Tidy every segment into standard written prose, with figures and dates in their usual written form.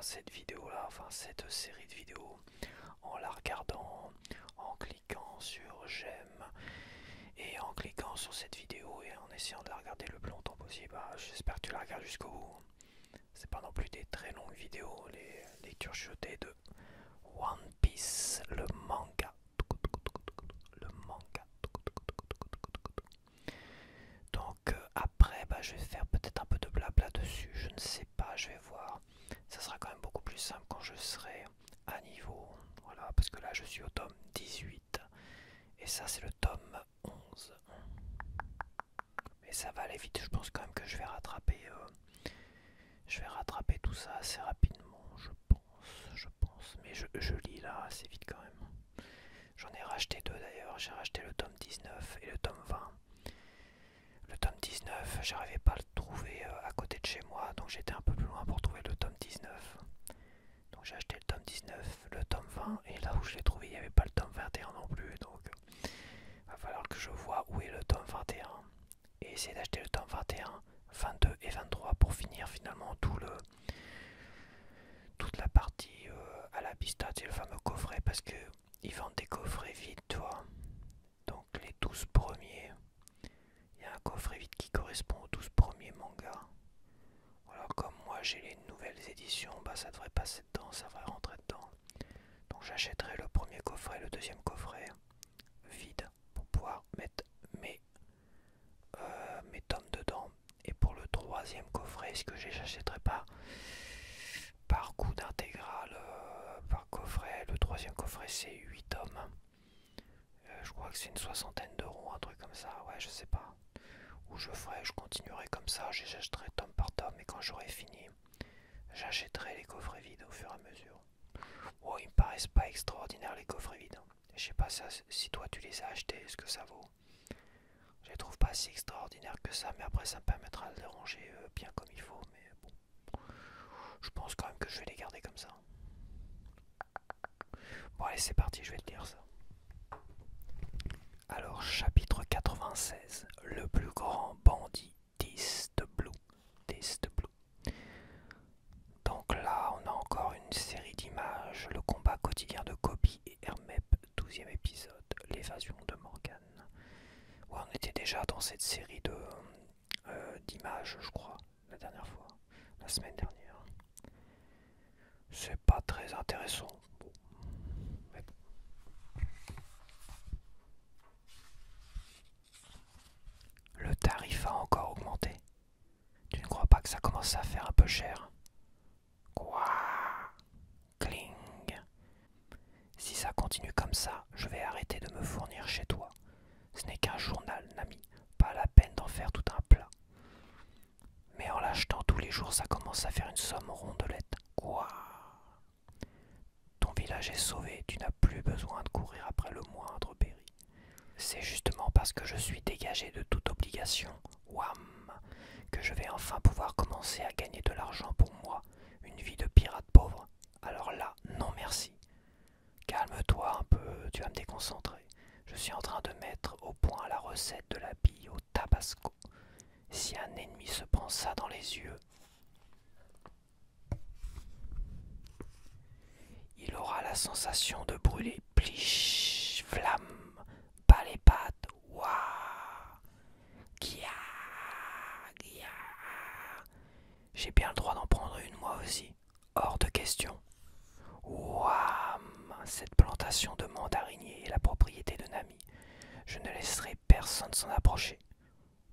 cette vidéo là, enfin cette série de vidéos en la regardant, en cliquant sur j'aime et en cliquant sur cette vidéo et en essayant de la regarder le plus longtemps possible. J'espère que tu la regardes jusqu'au bout. C'est pas non plus des très longues vidéos, les lectures chutées de One Piece, le manga. Le manga. Donc après, je vais faire peut-être un peu de blabla dessus, je ne sais pas, je vais voir. Ça sera quand même beaucoup plus simple quand je serai à niveau. Voilà, parce que là je suis au tome 18 et ça c'est le tome 11. Mais ça va aller vite, je pense quand même que je vais rattraper tout ça assez rapidement, je pense. Mais je lis là assez vite quand même. J'en ai racheté deux d'ailleurs, j'ai racheté le tome 19 et le tome 20. Le tome 19, j'arrivais pas à le trouver à côté de chez moi, donc j'étais un peu plus loin pour trouver le tome 19. Donc j'ai acheté le tome 19, le tome 20, et là où je l'ai trouvé, il n'y avait pas le tome 21 non plus, donc va falloir que je vois où est le tome 21 et essayer d'acheter le tome 21, 22 et 23 pour finir finalement toute la partie à la pistade et le fameux coffret, parce que ils vendent des coffrets vides, toi. Donc les 12 premiers, il y a un coffret vide qui correspond aux 12 premiers mangas. Voilà, comme moi j'ai les nouvelles éditions, ça devrait passer dedans, ça devrait rentrer dedans. Donc j'achèterai le premier coffret, le deuxième coffret vide pour pouvoir mettre mes tomes dedans. Et pour le troisième coffret, est-ce que j'achèterai pas par coût d'intégral par coffret? Le troisième coffret c'est 8 tomes. Je crois que c'est une soixantaine d'euros, un truc comme ça, ouais, je sais pas. Ou je continuerai comme ça, j'achèterai tome par tome, et quand j'aurai fini, j'achèterai les coffrets vides au fur et à mesure. Oh, ils me paraissent pas extraordinaires les coffrets vides. Je sais pas si toi tu les as achetés, ce que ça vaut. Je les trouve pas si extraordinaires que ça, mais après ça me permettra de les ranger bien comme il faut. Mais bon, je pense quand même que je vais les garder comme ça. Bon allez, c'est parti, je vais te lire ça. Alors, chapitre 96, le plus grand bandit d'East Blue. D'East Blue. Donc là, on a encore une série d'images, le combat quotidien de Kobe et Hermep, 12e épisode, l'évasion de Morgan. Ouais, on était déjà dans cette série d'images, je crois, la dernière fois, la semaine dernière. C'est pas très intéressant. Bon. Mais bon. Le tarif a encore augmenté. Tu ne crois pas que ça commence à faire un peu cher? Quoi? Cling. Si ça continue comme ça, je vais arrêter de me fournir chez toi. Ce n'est qu'un journal, Nami. Pas la peine d'en faire tout un plat. Mais en l'achetant tous les jours, ça commence à faire une somme rondelette. Quoi? Ton village est sauvé, tu n'as plus besoin de courir après le moindre berry. C'est justement parce que je suis dégagé de toute obligation, wham, que je vais enfin pouvoir commencer à gagner de l'argent pour moi, une vie de pirate pauvre. Alors là, non merci. Calme-toi un peu, tu vas me déconcentrer. Je suis en train de mettre au point la recette de la bille au tabasco. Si un ennemi se prend ça dans les yeux, il aura la sensation de brûler pliche, flamme, pas les pattes, waouh, kia, kia. J'ai bien le droit d'en prendre une moi aussi, hors de question. Wam, cette plantation de mandariniers est la propriété de Nami. Je ne laisserai personne s'en approcher.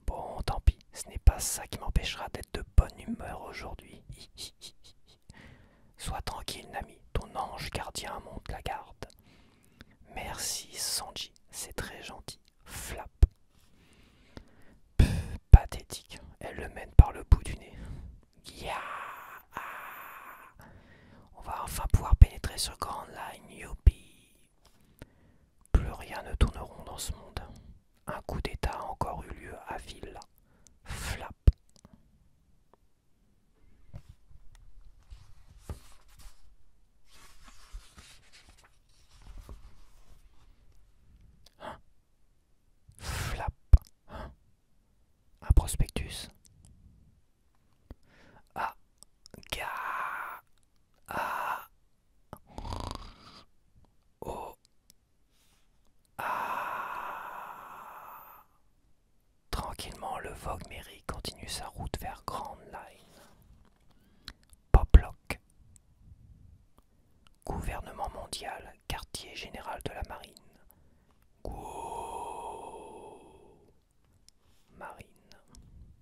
Bon, tant pis, ce n'est pas ça qui m'empêchera d'être de bonne humeur aujourd'hui. Sois tranquille, Nami, ton ange gardien monte la garde. Merci, Sanji, c'est très gentil. Flap. Pff, pathétique, elle le mène par le bout du nez. Ya. On va enfin pouvoir pénétrer sur Grand Line, youpi. Plus rien ne tourne rond dans ce monde. Un coup d'état a encore eu lieu à Villa. Flap. Vogue Mary continue sa route vers Grand Line. Poplock. Gouvernement mondial, quartier général de la marine. Marine.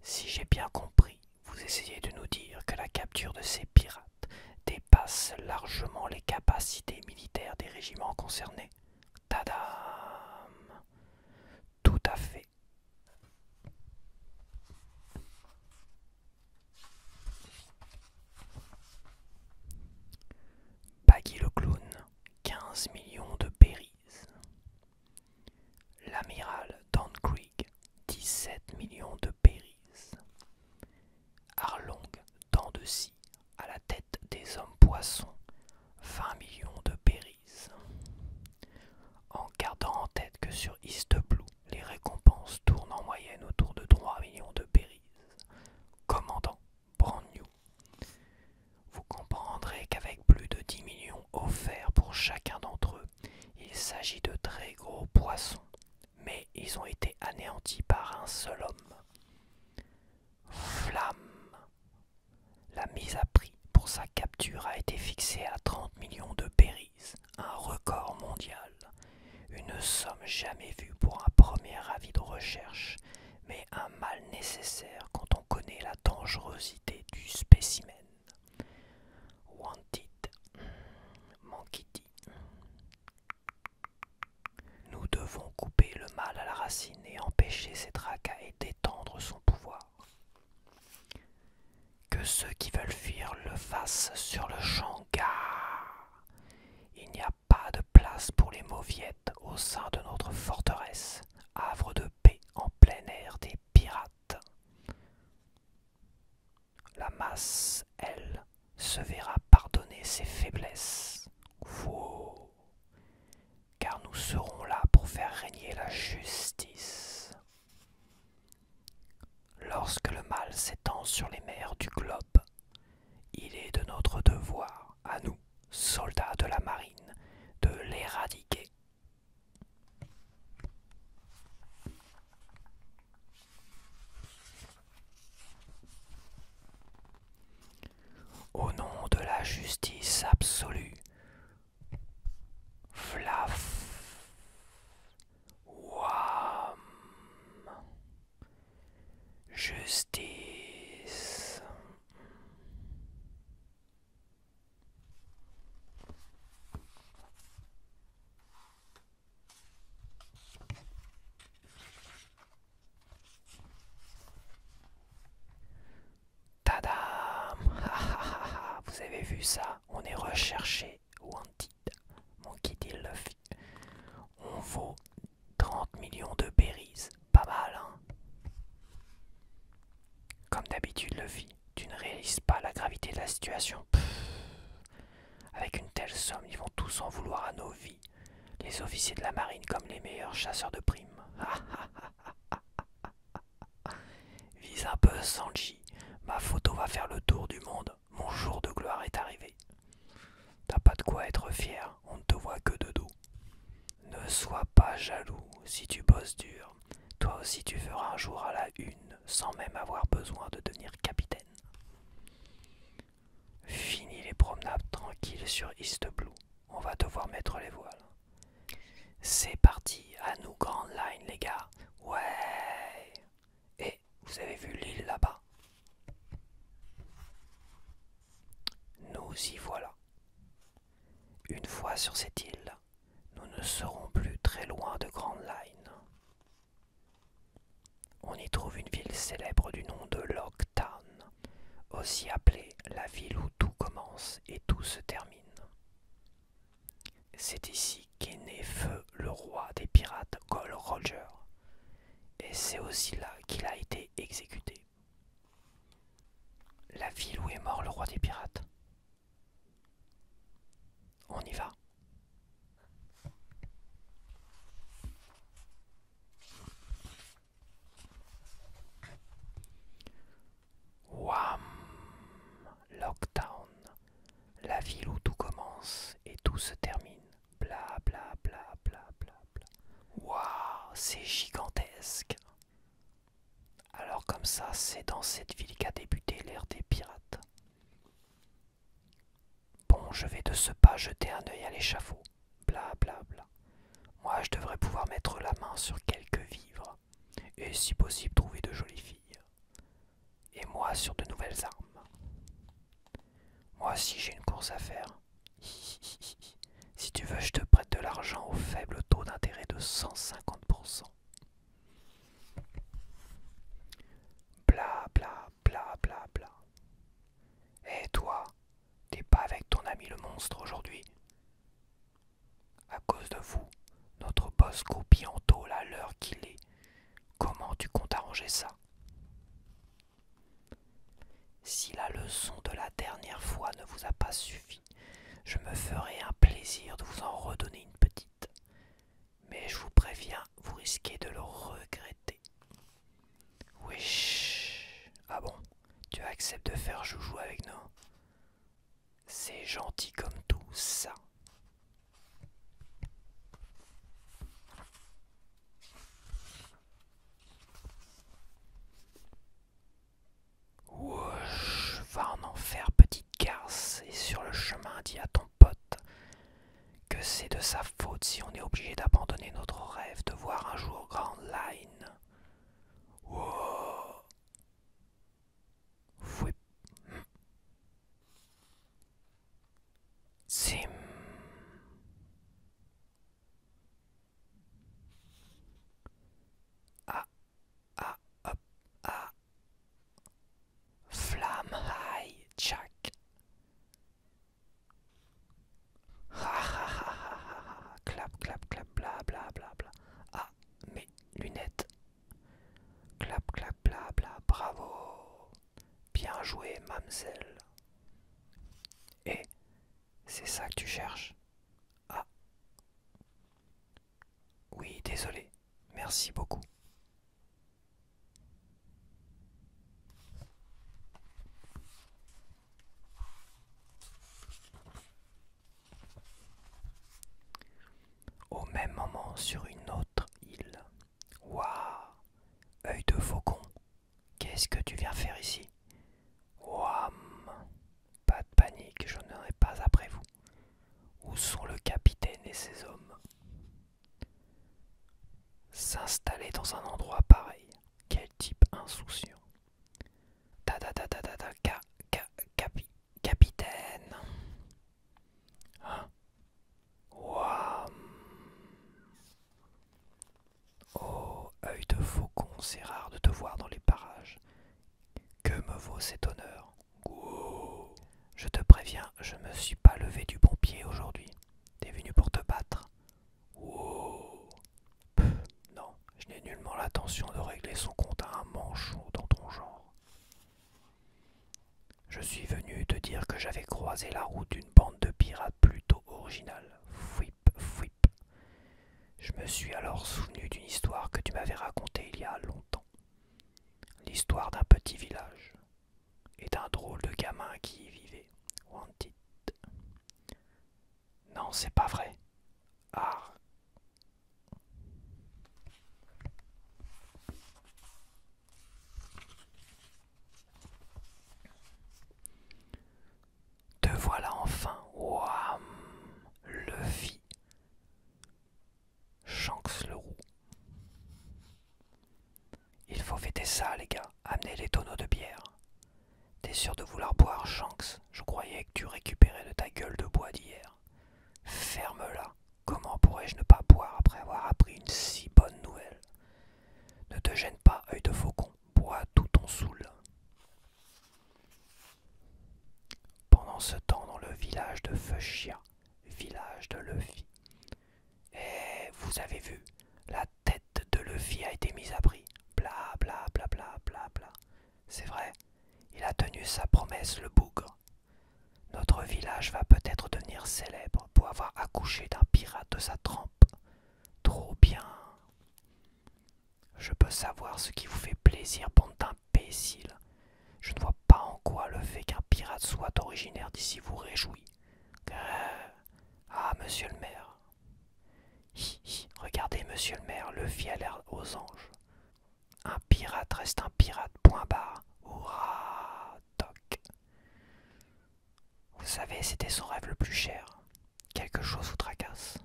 Si j'ai bien compris, vous essayez de nous dire que la capture de ces pirates dépasse largement les capacités militaires des régiments concernés. Tadam! Tout à fait. Baggy le clown, 15 millions de berries. L'amiral Don Krieg, 17 millions de berries. Arlong, dents de scie, à la tête des hommes poissons, 20 millions de berries. En gardant en tête que sur East Blue, les récompenses tournent en moyenne autour de 3 millions de berries. Commandant Brand New. Vous comprendrez qu'avec plus de 10 millions offerts pour chacun d'entre eux, il s'agit de très gros poissons, mais ils ont été anéantis par un seul homme. Flamme. La mise à prix pour sa capture a été fixée à 30 millions de berries, un record mondial. Une somme jamais vue pour un premier avis de recherche, mais un mal nécessaire quand on connaît la dangerosité du spécimen. Wanted, Monkey D. Nous devons couper le mal à la racine et empêcher ces racailles d'étendre son pouvoir. Que ceux qui veulent fuir le fassent sur le champ, gare. Il n'y a pas de place pour les mauviettes au sein de notre forteresse, havre de paix en plein air des pirates. La masse, elle, se verra pardonner ses faiblesses. Wow. Car nous serons là pour faire régner la justice. Lorsque le mal s'étend sur les mers du globe, il est de notre devoir, à nous, soldats de la marine, de l'éradiquer. Au nom de la justice absolue, Flaf, Wam, justice. Tadam! Vous avez vu ça? On est recherché. Wanted. Monkey D. Luffy. On vaut 30 millions de berries. Pas mal, hein? Comme d'habitude, Luffy, tu ne réalises pas la gravité de la situation. Avec une telle somme, ils vont tous en vouloir à nos vies. Les officiers de la marine comme les meilleurs chasseurs de primes. Vise un peu, Sanji. Ma photo va faire le tour du monde. Mon jour de gloire est arrivé. T'as pas de quoi être fier, on ne te voit que de dos. Ne sois pas jaloux si tu bosses dur. Toi aussi tu feras un jour à la une sans même avoir besoin de devenir capitaine. Fini les promenades tranquilles sur East Blue. On va devoir mettre les voiles. C'est parti, à nous Grand Line les gars. Ouais. Et vous avez vu l'île là-bas? Nous y voilà. Une fois sur cette île, nous ne serons plus très loin de Grand Line. On y trouve une ville célèbre du nom de Locktown, aussi appelée la ville où tout commence et tout se termine. C'est ici qu'est né Feu, le roi des pirates Gold Roger, et c'est aussi là qu'il a été exécuté. La ville où est mort le roi des pirates. On y va. Wham! Lockdown, la ville où tout commence et tout se termine. Bla bla bla bla bla bla. Waouh, c'est gigantesque. Alors quand ça, c'est dans cette ville qu'a débuté l'ère des pirates. Bon, je vais de ce pas jeter un œil à l'échafaud. Bla bla bla. Moi, je devrais pouvoir mettre la main sur quelques vivres, et si possible trouver de jolies filles. Et moi sur de nouvelles armes. Moi aussi j'ai une course à faire. Si tu veux, je te prête de l'argent au faible taux d'intérêt de 150%. Bla bla bla bla bla. Eh toi, t'es pas avec ton ami le monstre aujourd'hui? À cause de vous, notre boss copie en tôle à l'heure qu'il est. Comment tu comptes arranger ça? Si la leçon de la dernière fois ne vous a pas suffi, je me ferai un plaisir de vous en redonner une petite. Mais je vous préviens, vous risquez de le regretter. Wesh. Ah bon, tu acceptes de faire joujou avec nous? C'est gentil comme tout ça. Wesh, va en enfer, petite garce, et sur le chemin, dis à ton pote que c'est de sa faute si on est obligé d'abandonner notre rêve de voir un jour Grand Line. Wow. Fouip. Sim. Ah, ah, hop, ah. Flamme high, Jack. Ha ha ha ha ha. Clap, clap, clap, bla bla bla bla. Ah, mes lunettes. Clap, clap, bla bla, bravo. Bien joué, mademoiselle. Et c'est ça que tu cherches? Ah, oui, désolé. Merci beaucoup. Au même moment, sur une autre île. Waouh! Œil de faucon, qu'est-ce que tu viens faire ici? Ouam! Pas de panique, je n'en ai pas après vous. Où sont le capitaine et ses hommes? S'installer dans un endroit pareil, quel type insouciant. Ta ta ta ta ta ta capitaine. Hein? Ouam! Oh, œil de faucon, c'est rare de te voir dans les parages. Que me vaut cet honneur? Wow. Je te préviens, je me suis pas levé du bon pied aujourd'hui. T'es venu pour te battre? Wow. Pff, non, je n'ai nullement l'intention de régler son compte à un manchot dans ton genre. Je suis venu te dire que j'avais croisé la route d'une bande de pirates plutôt originale. Fouip, fouip. Je me suis alors souvenu d'une histoire que tu m'avais racontée il y a longtemps. L'histoire d'un petit village et d'un drôle de gamin qui y vivait. Wanted. Non, c'est pas vrai. Ah. Te voilà enfin. Wouam. Luffy. Shanks le roux. Il faut fêter ça, les gars. Amenez les tonneaux de bière. T'es sûr de vouloir boire, Shanks? Je croyais que tu récupérais de ta gueule de bois d'hier. Ferme-la. Comment pourrais-je ne pas boire après avoir appris une si bonne nouvelle? Ne te gêne pas, œil de faucon. Bois tout ton saoul. Pendant ce temps, dans le village de Fushia, village de Luffy. Et vous avez vu, la tête de Luffy a été mise à prix. Bla bla bla bla bla bla. C'est vrai, il a tenu sa promesse, le bougre. Notre village va peut-être devenir célèbre pour avoir accouché d'un pirate de sa trempe. Trop bien. Je peux savoir ce qui vous fait plaisir, bande d'imbéciles. Je ne vois pas en quoi le fait qu'un pirate soit originaire d'ici vous réjouit. Ah, monsieur le maire. Hi, hi, regardez, monsieur le maire, Luffy a l'air aux anges. Un pirate reste un pirate, point barre. Hurrah, toc. Vous savez, c'était son rêve le plus cher. Quelque chose vous tracasse.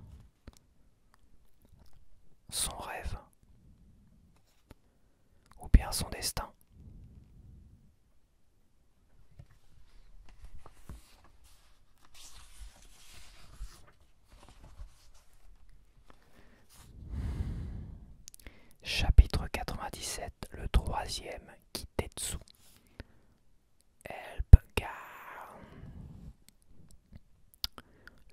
Son rêve. Ou bien son destin. Chapitre 97, le troisième, Kitetsu. Help-Gar.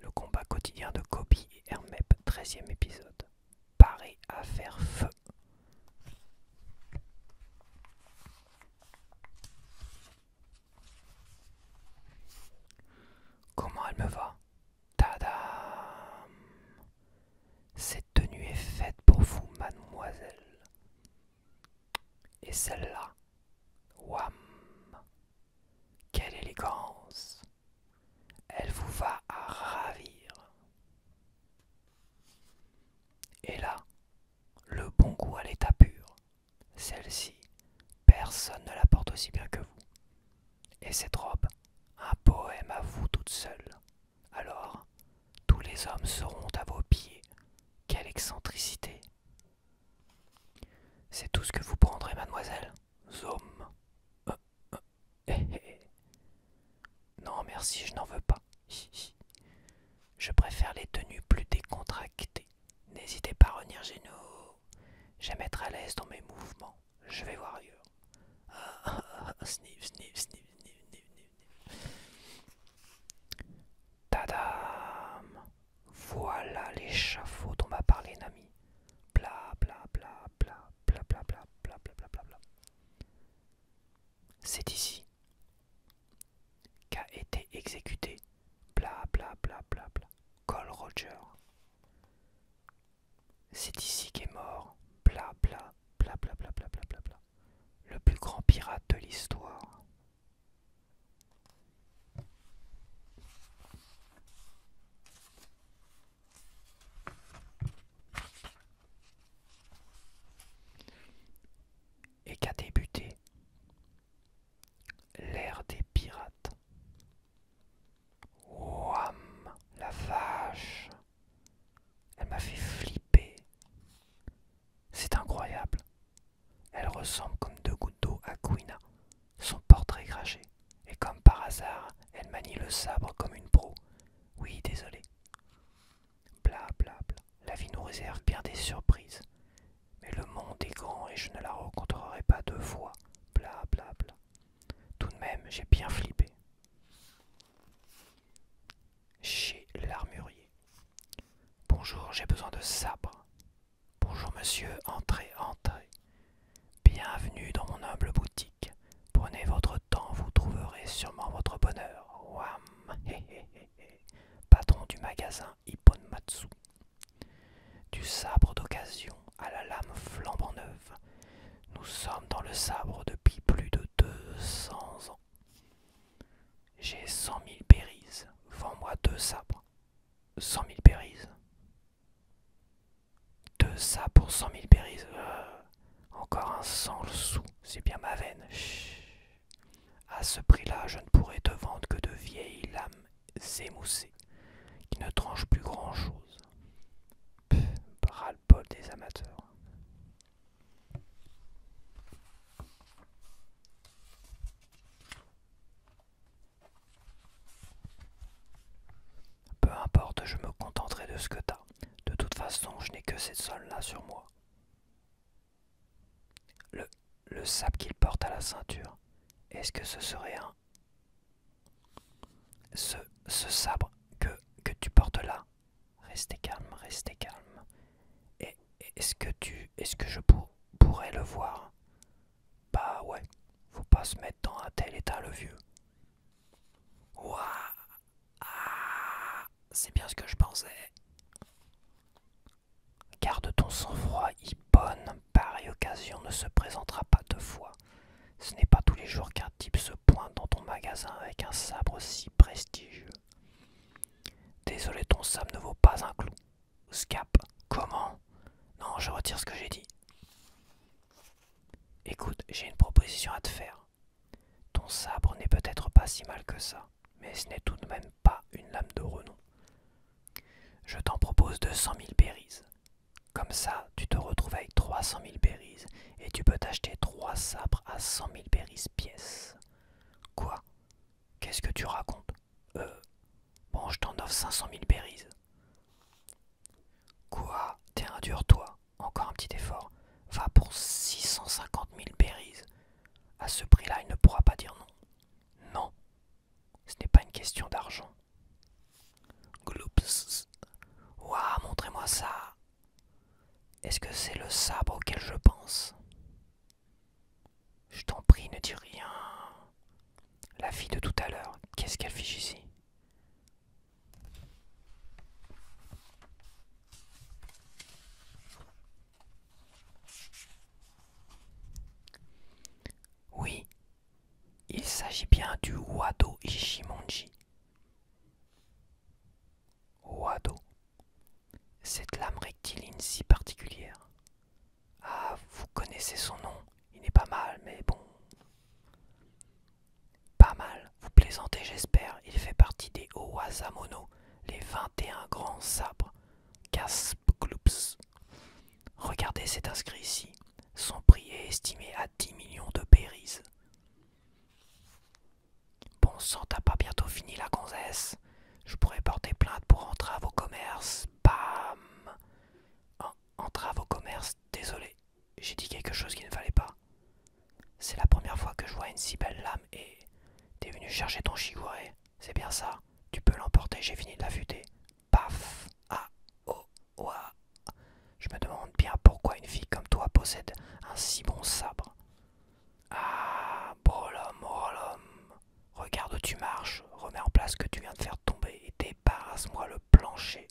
Le combat quotidien de Koby et Hermep, 13e épisode. Paré à faire feu. Comment elle me va? Tadam! Cette tenue est faite pour vous, mademoiselle. Et celle-là, wham! Quelle élégance! Elle vous va à ravir. Et là, le bon goût à l'état pur. Celle-ci, personne ne la porte aussi bien que vous. Et cette robe, un poème à vous toute seule. Alors, tous les hommes seront à vos pieds. Quelle excentricité! C'est tout ce que vous prendrez, mademoiselle? Zoom. Non, merci, je n'en veux pas. Je préfère les tenues plus décontractées. N'hésitez pas à revenir chez nous. J'aime être à l'aise dans mes mouvements. Je vais voir ailleurs. Sniff, sniff, sniff, sniff, sniff, sniff. Tadam! Voilà l'échafaud dont m'a parlé Nami. Bla bla bla bla bla bla bla bla bla bla bla bla. C'est ici qu'a été exécuté. Bla bla bla bla bla. Cole Roger. C'est ici qu'est mort. Bla bla bla bla bla bla bla bla bla. Le plus grand pirate de l'histoire. Et qu'a débuté l'ère des pirates. Wham! La vache! Elle m'a fait flipper. C'est incroyable. Elle ressemble comme deux gouttes d'eau à Kuina, son portrait craché. Et comme par hasard, elle manie le sabre comme une pro. Oui, désolé. Bla bla bla. La vie nous réserve bien des surprises. Mais le monde est grand et je ne la rencontrerai pas deux fois. Bla bla bla. Tout de même, j'ai bien flippé. Chez l'armurier. Bonjour, j'ai besoin de sabre. Bonjour monsieur, entrez, entrez. Bienvenue dans mon humble boutique. Prenez votre temps, vous trouverez sûrement votre bonheur. Wham! Patron du magasin Ipponmatsu. Du sabre d'occasion à la lame flambant neuve. Nous sommes dans le sabre depuis plus de 200 ans. J'ai 100 000 berries. Vends-moi 2 sabres. 100 000 berries. 2 sabres pour 100 000 berries. Encore un 100 sous, c'est bien ma veine. Chut. À ce prix-là, je ne pourrais te vendre que de vieilles lames émoussées, qui ne tranchent plus grand-chose. Ras-le-bol des amateurs. Peu importe, je me contenterai de ce que t'as. De toute façon, je n'ai que cette somme-là sur moi. Le sabre qu'il porte à la ceinture, est-ce que ce serait un... Ce sabre que tu portes là? Restez calme, restez calme. Et est-ce que je pourrais le voir? Bah ouais, faut pas se mettre dans un tel état le vieux. Ouah, ah, c'est bien ce que je pensais. Garde ton sang-froid, Hippone, pareille occasion ne se présentera pas deux fois. Ce n'est pas tous les jours qu'un type se pointe dans ton magasin avec un sabre si prestigieux. Désolé, ton sabre ne vaut pas un clou. Scap, comment? Non, je retire ce que j'ai dit. Écoute, j'ai une proposition à te faire. Ton sabre n'est peut-être pas si mal que ça, mais ce n'est tout de même pas une lame de renom. Je t'en propose 200 000 berries. Comme ça, tu te retrouves avec 300 000 berries et tu peux t'acheter 3 sabres à 100 000 berries pièce. Quoi? Qu'est-ce que tu racontes? Bon, je t'en offre 500 000 berries. Quoi? T'es un dur, toi. Encore un petit effort. Va pour 650 000 berries. À ce prix-là, il ne pourra pas dire non. Non, ce n'est pas une question d'argent. Gloops. Ouah, montrez-moi ça. Est-ce que c'est le sabre auquel je pense? Je t'en prie, ne dis rien. La fille de tout à l'heure, qu'est-ce qu'elle fiche ici? Oui, il s'agit bien du Wado Ishimonji. Wado, cette lame rectiligne si particulière. Ah, vous connaissez son nom, il n'est pas mal, mais bon. Pas mal, vous plaisantez j'espère, il fait partie des Owazamono, les 21 grands sabres. Gasp Gloops. Regardez, c'est inscrit ici. Son prix est estimé à 10 millions de berries. Bon sang, t'as pas bientôt fini la gonzesse? Je pourrais porter plainte pour entrave au commerce. Bam! Entrave au commerce, désolé. J'ai dit quelque chose qui ne fallait pas. C'est la première fois que je vois une si belle lame et... T'es venu chercher ton Shigure, c'est bien ça? Tu peux l'emporter, j'ai fini de l'affûter. Paf! Ah! Oh! Ouah! Je me demande bien pourquoi une fille comme toi possède un si bon sabre. Ah, bolom. Regarde où tu marches, remets en place ce que tu viens de faire tomber et débarrasse-moi le plancher.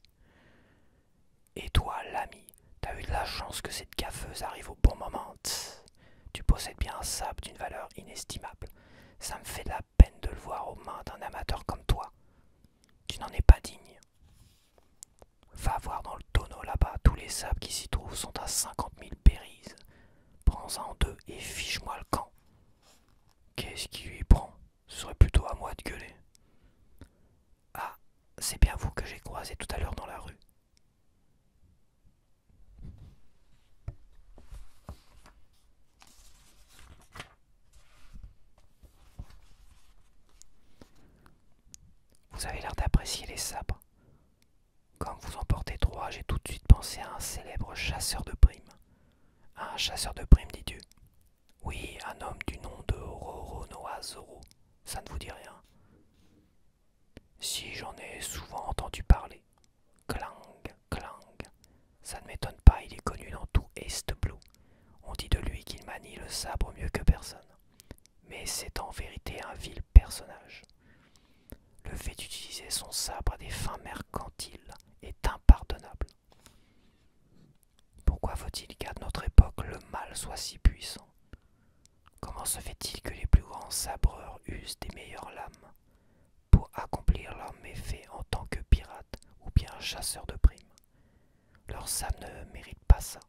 Et toi, l'ami, t'as eu de la chance que cette gaffeuse arrive au bon moment. Tu possèdes bien un sabre d'une valeur inestimable. Ça me fait de la peine de le voir aux mains d'un amateur comme toi. Tu n'en es pas digne. Va voir dans le tonneau là-bas, tous les sabres qui s'y trouvent sont à 50 000 berries. Prends-en 2 et fiche-moi le camp. Qu'est-ce qui lui prend? Ce serait plutôt à moi de gueuler. Ah, c'est bien vous que j'ai croisé tout à l'heure dans la rue. Vous avez l'air d'apprécier les sabres. Comme vous en portez 3, j'ai tout de suite pensé à un célèbre chasseur de primes. Un chasseur de primes, dis-tu? Oui, un homme du nom de Roronoa Zoro. Ça ne vous dit rien? Si, j'en ai souvent entendu parler. Clang, clang. Ça ne m'étonne pas, il est connu dans tout East Blue. On dit de lui qu'il manie le sabre mieux que personne. Mais c'est en vérité un vil personnage. Le fait d'utiliser son sabre à des fins mercantiles est impardonnable. Pourquoi faut-il qu'à notre époque le mal soit si puissant? Comment se fait-il que les plus grands sabreurs usent des meilleures lames pour accomplir leurs méfaits en tant que pirates ou bien chasseurs de primes? Leur sabre ne mérite pas ça.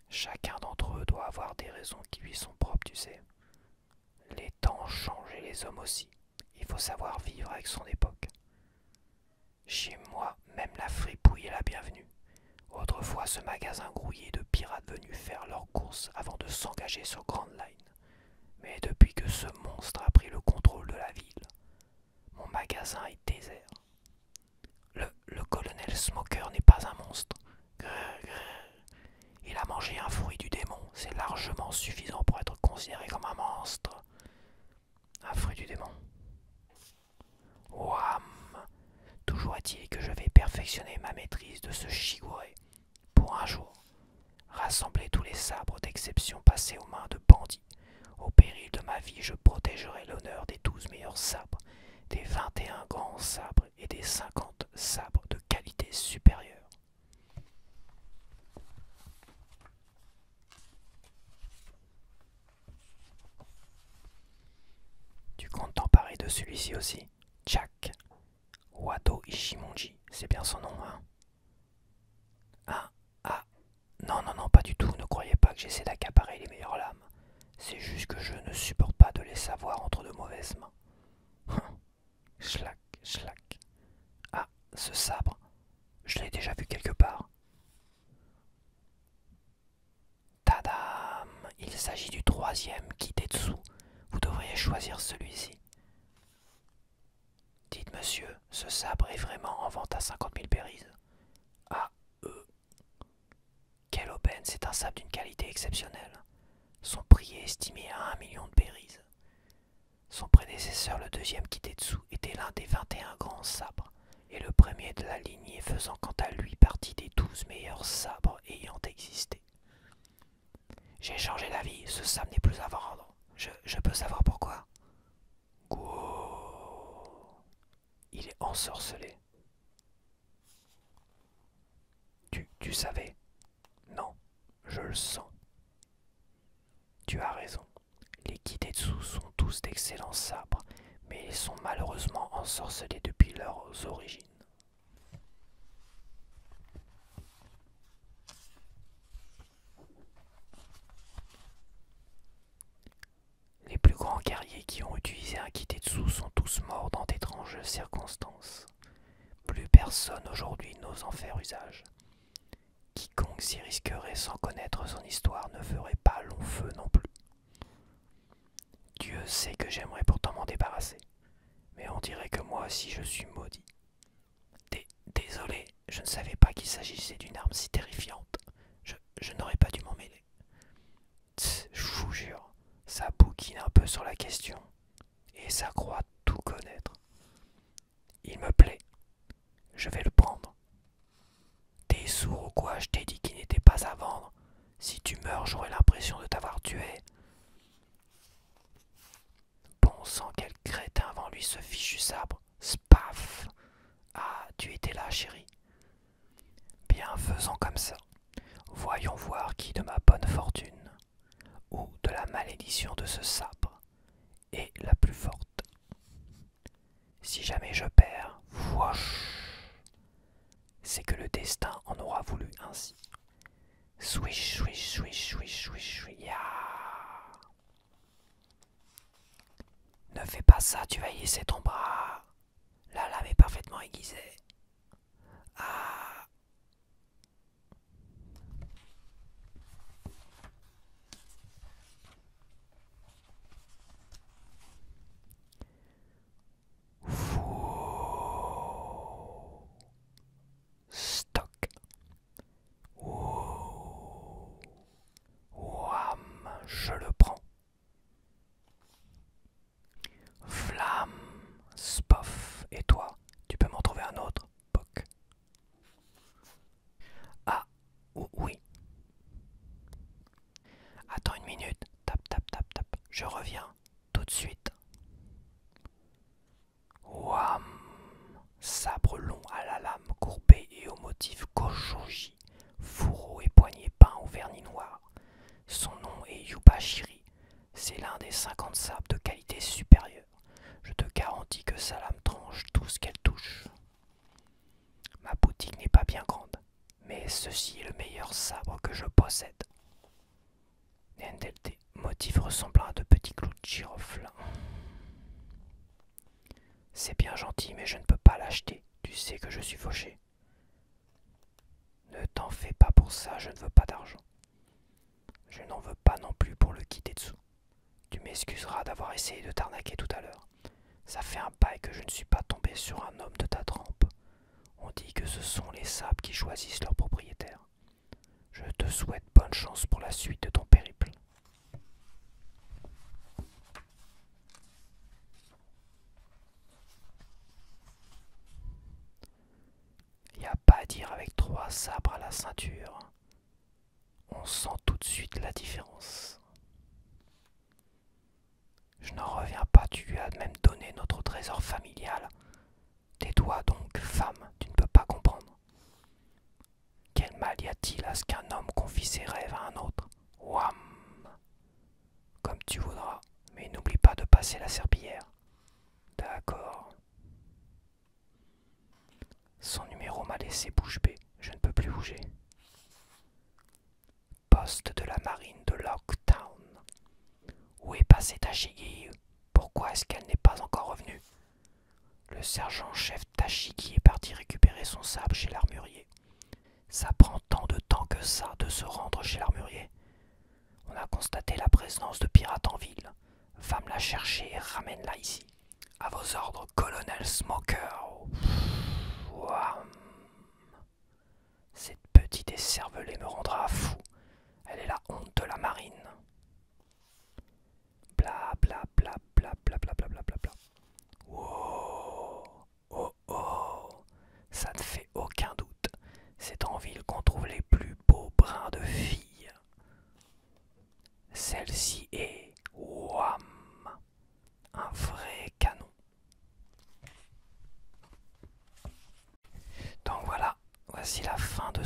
Chacun d'entre eux doit avoir des raisons qui lui sont propres, tu sais. Les temps changent et les hommes aussi. Il faut savoir vivre avec son époque. Chez moi, même la fripouille est la bienvenue. Autrefois, ce magasin grouillé de pirates venus faire leurs courses avant de s'engager sur Grand Line. Mais depuis que ce monstre a pris le contrôle de la ville, mon magasin est désert. Le colonel Smoker n'est pas un monstre. Grrr, grrr. Il a mangé un fruit du démon. C'est largement suffisant pour être considéré comme un monstre. Un fruit du démon. Wham! Toujours est-il que je vais perfectionner ma maîtrise de ce Shigure pour un jour rassembler tous les sabres d'exception passés aux mains de bandits. Au péril de ma vie, je protégerai l'honneur des 12 meilleurs sabres, des 21 grands sabres et des 50 sabres de qualité supérieure. Tu comptes t'emparer de celui-ci aussi? Jack Wado Ishimonji, c'est bien son nom, hein? Ah, non, pas du tout, ne croyez pas pas que j'essaie d'accaparer les meilleures lames. C'est juste que je ne supporte pas de les savoir entre de mauvaises mains. Schlac, schlac. Ah, ce sabre, je l'ai déjà vu quelque part. Tadam! Il s'agit du troisième Kitetsu. Vous devriez choisir celui-ci. Dites monsieur, ce sabre est vraiment en vente à 50 000 berries. Ah, quelle aubaine, c'est un sabre d'une qualité exceptionnelle. Son prix est estimé à 1 million de berries. Son prédécesseur, le deuxième Kitetsu, était l'un des 21 grands sabres, et le premier de la lignée faisant quant à lui partie des 12 meilleurs sabres ayant existé. J'ai changé d'avis, ce sabre n'est plus à vendre. Je peux savoir pourquoi? Gouh. Il est ensorcelé. Tu savais? Non, je le sens. Tu as raison. Les Kitetsu sont tous d'excellents sabres, mais ils sont malheureusement ensorcelés depuis leurs origines. Les plus grands guerriers qui ont utilisé un Kitetsu sont tous morts dans d'étranges circonstances. Plus personne aujourd'hui n'ose en faire usage. Quiconque s'y risquerait sans connaître son histoire ne ferait pas long feu non plus. Dieu sait que j'aimerais pourtant m'en débarrasser, mais on dirait que moi aussi je suis maudit. Désolé, je ne savais pas qu'il s'agissait d'une arme si terrifiante. Je n'aurais pas dû m'en mêler. Tss, je vous jure, ça bouquine un peu sur la question, et ça croit tout connaître. Il me plaît, je vais le prendre. T'es sourd ou quoi? Je t'ai dit qu'il n'était pas à vendre. Si tu meurs, j'aurai l'impression de t'avoir tué. Bon sang, quel crétin avant lui ce fichu sabre. Spaf! Ah, tu étais là, chérie. Bien, faisons comme ça. Voyons voir qui de ma bonne fortune, ou de la malédiction de ce sabre, est la plus forte. Si jamais je perds, wouache, c'est que le destin en aura voulu ainsi. Swish, swish, swish, swish, swish, swish, ya. Ne fais pas ça, tu vas y laisser ton bras. La lame est parfaitement aiguisée. Ah. Fou. Stock. Ouh. Wham, je le prends. Flamme. Spoff. Et toi, tu peux m'en trouver un autre, Poc. Ah, oui. Attends une minute. Tap, tap, tap, tap. Je reviens. Tout de suite. Wham. Sabre long à la lame courbée et au motif Gojoji. Fourreau et poignet peint au vernis noir. Son nom est Yubashiri. C'est l'un des 50 sabres de qualité supérieure. Je te garantis que sa lame tranche tout ce qu'elle touche. Ma boutique n'est pas bien grande, mais ceci est le meilleur sabre que je possède. NDLT, motif ressemblant à de petits clous de girofle. C'est bien gentil, mais je ne peux pas l'acheter. Tu sais que je suis fauché. Ne t'en fais pas pour ça, je ne veux pas d'argent. Je n'en veux pas non plus pour le Kitetsu. Tu m'excuseras d'avoir essayé de t'arnaquer tout à l'heure. Ça fait un bail que je ne suis pas tombé sur un homme de ta trempe. On dit que ce sont les sabres qui choisissent leur propriétaire. Je te souhaite bonne chance pour la suite de ton périple. Y a pas à dire avec 3 sabres à la ceinture. On sent tout de suite la différence. Je n'en reviens pas, tu lui as même donné notre trésor familial. Tais-toi donc, femme, tu ne peux pas comprendre. Quel mal y a-t-il à ce qu'un homme confie ses rêves à un autre? Wham! Comme tu voudras, mais n'oublie pas de passer la serpillière. D'accord. Son numéro m'a laissé bouche bée, je ne peux plus bouger. Poc! poste de la marine de Locktown. Où est passée Tashigi? Pourquoi est-ce qu'elle n'est pas encore revenue? Le sergent-chef Tashigi est parti récupérer son sabre chez l'armurier. Ça prend tant de temps que ça de se rendre chez l'armurier. On a constaté la présence de pirates en ville. Va me la chercher et ramène-la ici. À vos ordres, colonel Smoker. Ouam. Cette petite écervelée me rendra fou. Elle est la honte de la marine. Bla bla bla bla bla bla bla bla bla bla. Wow. Oh oh. Ça ne fait aucun doute. C'est en ville qu'on trouve les plus beaux brins de filles. Celle-ci est Wham, un vrai canon. Donc voilà, voici la fin de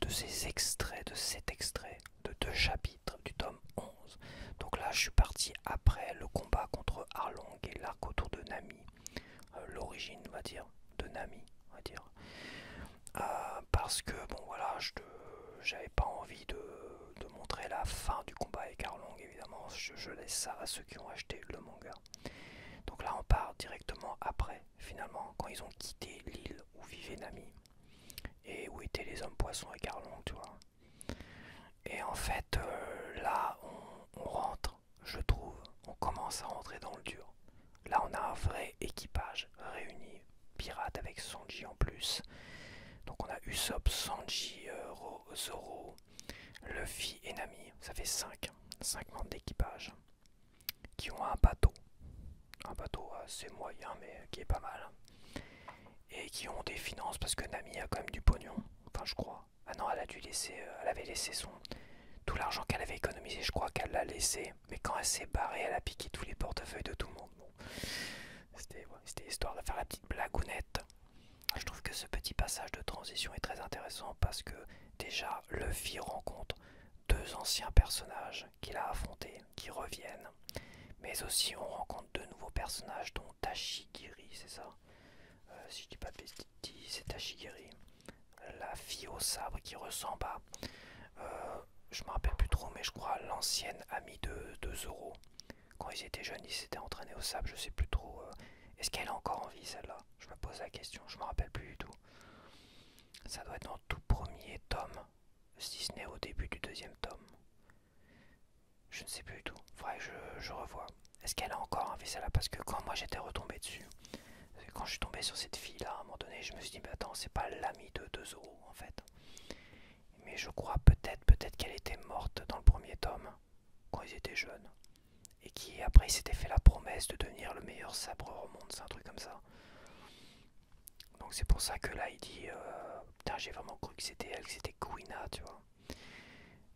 ces extraits, de cet extrait de 2 chapitres du tome 11. Donc là, je suis parti après le combat contre Arlong et l'arc autour de Nami. L'origine, on va dire, de Nami, on va dire. Parce que, bon voilà, j'avais pas envie de montrer la fin du combat avec Arlong, évidemment. Je laisse ça à ceux qui ont acheté le manga. Donc là, on part directement après, finalement, quand ils ont quitté l'île où vivait Nami et où étaient les hommes poissons avec Arlong, tu vois. Et en fait, là, on rentre, je trouve, on commence à rentrer dans le dur. Là, on a un vrai équipage réuni, pirate avec Sanji en plus. Donc on a Usopp, Sanji, Zoro, Luffy et Nami. Ça fait 5 membres d'équipage qui ont un bateau. Un bateau assez moyen mais qui est pas mal. Et qui ont des finances parce que Nami a quand même du pognon. Enfin je crois. Ah non, elle a dû laisser. Elle avait laissé tout l'argent qu'elle avait économisé, je crois qu'elle l'a laissé. Mais quand elle s'est barrée, elle a piqué tous les portefeuilles de tout le monde. Bon. C'était histoire de faire la petite blagounette. Je trouve que ce petit passage de transition est très intéressant parce que déjà Luffy rencontre 2 anciens personnages qu'il a affrontés qui reviennent, mais aussi on rencontre 2 nouveaux personnages dont Tashigiri, c'est ça, si je dis pas de bêtises, c'est Tashigiri, la fille au sabre qui ressemble à, je me rappelle plus trop, mais je crois l'ancienne amie de Zoro. Quand ils étaient jeunes, ils s'étaient entraînés au sabre, je sais plus trop. Est-ce qu'elle est encore en vie celle-là? Je me pose la question, je me rappelle plus du tout. Ça doit être dans le tout premier tome, si ce n'est au début du 2e tome. Je ne sais plus du tout, faudrait que je revoie. Est-ce qu'elle a encore en vie celle-là? Parce que quand moi j'étais retombé dessus, quand je suis tombé sur cette fille-là, à un moment donné, je me suis dit, mais attends, c'est pas l'amie de Zoro en fait. Mais je crois peut-être qu'elle était morte dans le premier tome, quand ils étaient jeunes. Et qui après il s'était fait la promesse de devenir le meilleur sabreur au monde, c'est un truc comme ça. Donc c'est pour ça que là il dit putain, j'ai vraiment cru que c'était elle, que c'était Kuina, tu vois.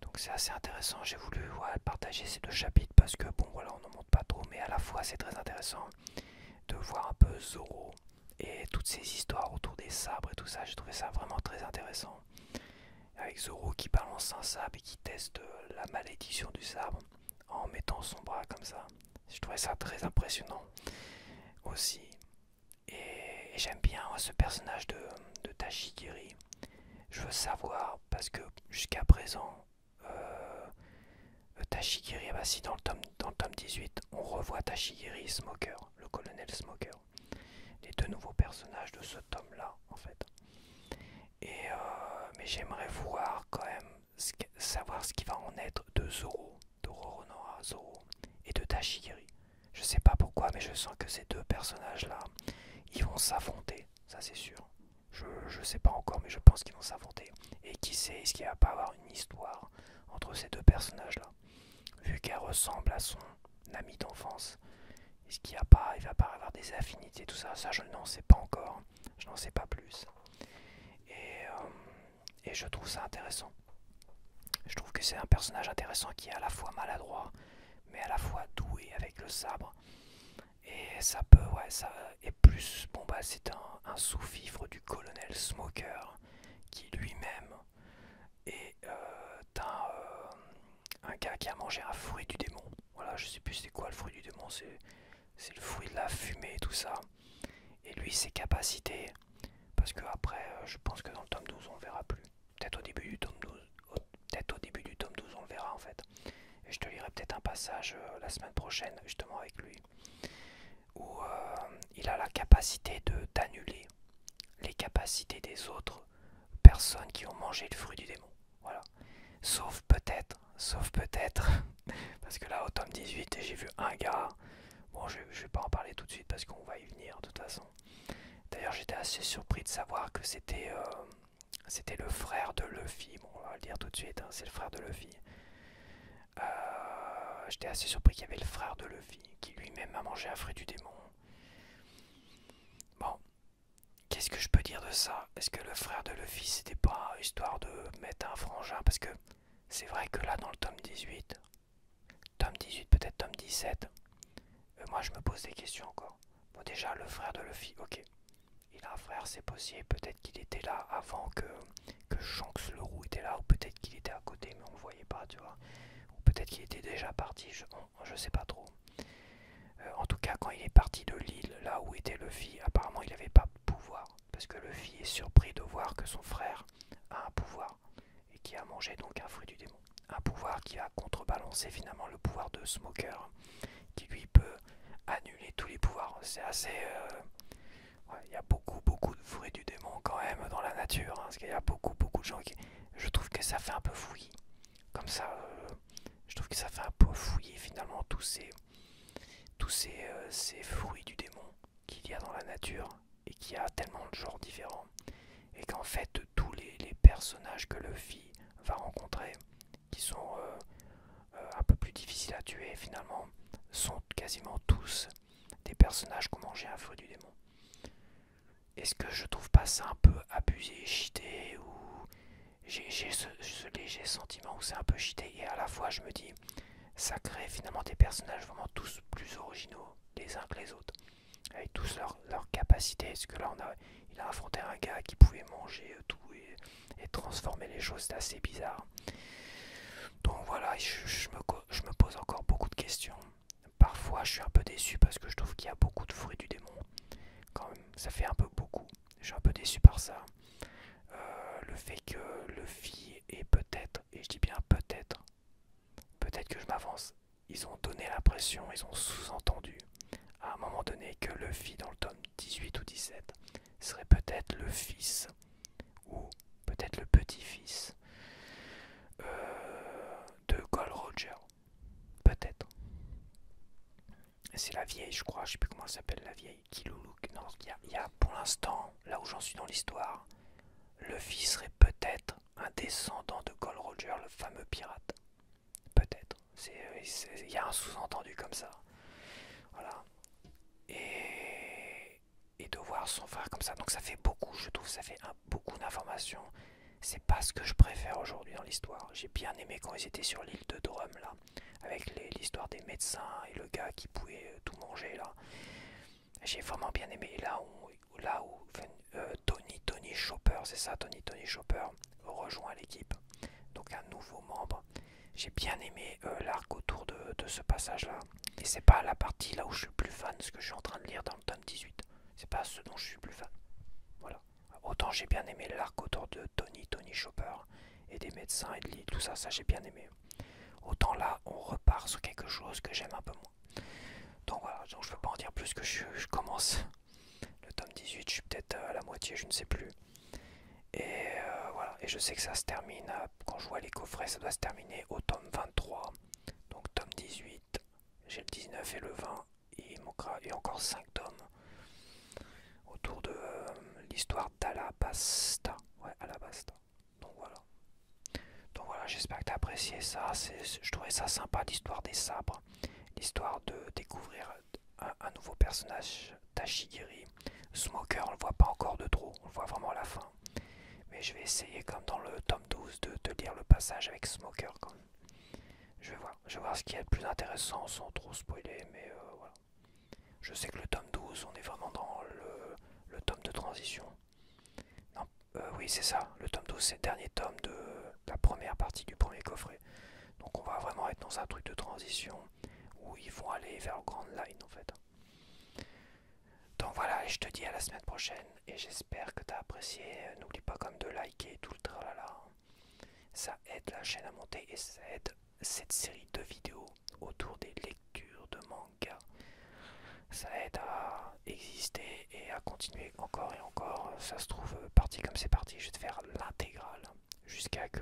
Donc c'est assez intéressant, j'ai voulu partager ces 2 chapitres parce que bon voilà, on n'en montre pas trop, mais à la fois c'est très intéressant de voir un peu Zoro et toutes ces histoires autour des sabres et tout ça. J'ai trouvé ça vraiment très intéressant, avec Zoro qui balance un sabre et qui teste la malédiction du sabre en mettant son bras comme ça. Je trouvais ça très impressionnant aussi. Et j'aime bien ce personnage de Tashigiri. Je veux savoir, parce que jusqu'à présent, Tashigiri, bah si dans le tome 18, on revoit Tashigiri et Smoker, le colonel Smoker. Les 2 nouveaux personnages de ce tome-là, en fait. Et mais j'aimerais voir quand même savoir ce qui va en être de Zoro, de Roronoa Zoro et de Tashigiri. Je sais pas pourquoi, mais je sens que ces 2 personnages-là, ils vont s'affronter, ça c'est sûr. Je sais pas encore, mais je pense qu'ils vont s'affronter. Et qui sait, est-ce qu'il va pas avoir une histoire entre ces 2 personnages-là? Vu qu'elle ressemble à son ami d'enfance, est-ce qu'il va pas avoir des affinités, tout ça? Ça, je n'en sais pas encore. Je n'en sais pas plus. Et je trouve ça intéressant. Je trouve que c'est un personnage intéressant qui est à la fois maladroit, mais à la fois doué avec le sabre. Et ça peut, ouais, ça est plus. Bon, bah, c'est un sous-fifre du colonel Smoker, qui lui-même est un gars qui a mangé un fruit du démon. Voilà, je sais plus c'est quoi le fruit du démon, c'est le fruit de la fumée et tout ça. Et lui, ses capacités, parce que après, je pense que dans le tome 12, on verra plus. Peut-être au début du tome 12, peut-être au début du tome on le verra en fait. Et je te lirai peut-être un passage la semaine prochaine justement avec lui, où il a la capacité d'annuler les capacités des autres personnes qui ont mangé le fruit du démon. Voilà. Sauf peut-être, parce que là au tome 18 j'ai vu un gars, bon je vais pas en parler tout de suite parce qu'on va y venir de toute façon. D'ailleurs j'étais assez surpris de savoir que c'était le frère de Luffy, bon on va le dire tout de suite, hein, c'est le frère de Luffy. J'étais assez surpris qu'il y avait le frère de Luffy, qui lui-même a mangé un fruit du démon. Bon, qu'est-ce que je peux dire de ça? Est-ce que le frère de Luffy c'était pas histoire de mettre un frangin? Parce que c'est vrai que là dans le tome 18 peut-être tome 17, moi je me pose des questions encore. Bon déjà le frère de Luffy, ok, il a un frère, c'est possible, peut-être qu'il était là avant que Shanks le roux était là, ou peut-être qu'il était à côté mais on le voyait pas, tu vois. Ou peut-être qu'il était déjà parti, je sais pas trop. En tout cas quand il est parti de l'île, là où était Luffy, apparemment il n'avait pas de pouvoir. Parce que Luffy est surpris de voir que son frère a un pouvoir, et qui a mangé donc un fruit du démon. Un pouvoir qui a contrebalancé finalement le pouvoir de Smoker, qui lui peut annuler tous les pouvoirs. C'est assez... ouais, il y a beaucoup de fruits du démon quand même dans la nature, hein, parce qu'il y a beaucoup de gens qui... Je trouve que ça fait un peu fouillis. Comme ça, je trouve que ça fait un peu fouiller finalement ces fruits du démon qu'il y a dans la nature et qu'il y a tellement de genres différents. Et qu'en fait, tous les personnages que Luffy va rencontrer, qui sont un peu plus difficiles à tuer finalement, sont quasiment tous des personnages qui ont mangé un fruit du démon. Est-ce que je trouve pas ça un peu abusé, cheaté, ou j'ai ce léger sentiment où c'est un peu cheaté, et à la fois je me dis ça crée finalement des personnages vraiment tous plus originaux les uns que les autres, avec tous leurs capacités. Parce que là il a affronté un gars qui pouvait manger tout et transformer les choses, c'est assez bizarre. Donc voilà, je me pose encore beaucoup de questions. Parfois je suis un peu déçu parce que je trouve qu'il y a beaucoup de fruits du démon. Quand même, ça fait un peu beaucoup. Je suis un peu déçu par ça. Le fait que Luffy est peut-être, et je dis bien peut-être que je m'avance, ils ont donné l'impression, ils ont sous-entendu à un moment donné que Luffy dans le tome 18 ou 17 serait peut-être le fils ou peut-être le petit-fils de Gold Roger. Peut-être. C'est la vieille, je crois, je sais plus comment elle s'appelle, la vieille Kilulu. Non, il y a pour l'instant, là où j'en suis dans l'histoire, Luffy serait peut-être un descendant de Gold Roger, le fameux pirate. Peut-être. Il y a un sous-entendu comme ça. Voilà. Et de voir son frère comme ça. Donc ça fait beaucoup, je trouve, ça fait beaucoup d'informations. C'est pas ce que je préfère aujourd'hui dans l'histoire. J'ai bien aimé quand ils étaient sur l'île de Drum, là, avec l'histoire des médecins et le gars qui pouvait tout manger, là. J'ai vraiment bien aimé. Et là où Tony Chopper, c'est ça, Tony Chopper, rejoint l'équipe. Donc un nouveau membre. J'ai bien aimé l'arc autour de ce passage-là. Et c'est pas la partie là où je suis plus fan, ce que je suis en train de lire dans le tome 18. C'est pas ce dont je suis plus fan. Voilà. Autant j'ai bien aimé l'arc autour de Tony Chopper et des médecins et de l'île, tout ça, ça j'ai bien aimé. Autant là, on repart sur quelque chose que j'aime un peu moins. Donc voilà, donc je peux pas en dire plus que je commence le tome 18, je suis peut-être à la moitié, je ne sais plus. Et voilà, et je sais que ça se termine, quand je vois les coffrets, ça doit se terminer au tome 23. Donc tome 18, j'ai le 19 et le 20, et il manquera encore 5 tomes autour de l'histoire d'Alabasta. Ouais, Alabasta. Donc voilà. Donc voilà, j'espère que tu as apprécié ça. Je trouvais ça sympa, l'histoire des sabres. L'histoire de découvrir un nouveau personnage, Tashigiri. Smoker, on le voit pas encore de trop, on le voit vraiment à la fin. Mais je vais essayer, comme dans le tome 12, de lire le passage avec Smoker quand même. Je vais voir ce qui est le plus intéressant sans trop spoiler, mais voilà. Je sais que le tome 12, on est vraiment dans le tome de transition. Non, oui c'est ça, le tome 12 c'est le dernier tome de la première partie du premier coffret. Donc on va vraiment être dans un truc de transition où ils vont aller vers Grand Line en fait. Donc voilà, et je te dis à la semaine prochaine et j'espère que tu as apprécié. N'oublie pas comme de liker tout le tralala. Ça aide la chaîne à monter et ça aide cette série de vidéos autour des lectures de manga. Ça aide à exister et à continuer encore et encore. Ça se trouve, parti comme c'est parti, je vais te faire l'intégrale jusqu'à que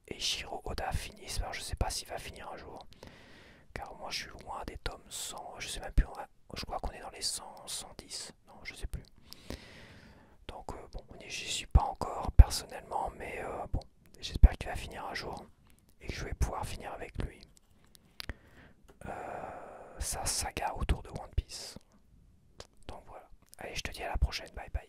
Eiichiro Oda finisse. Alors, je sais pas s'il va finir un jour, car moi je suis loin des tomes 100, je sais même plus, je crois qu'on est dans les 100, 110, non je sais plus. Donc bon, j'y suis pas encore personnellement, mais bon, j'espère qu'il va finir un jour et que je vais pouvoir finir avec lui sa saga autour de One Piece. Donc voilà, allez, je te dis à la prochaine, bye bye.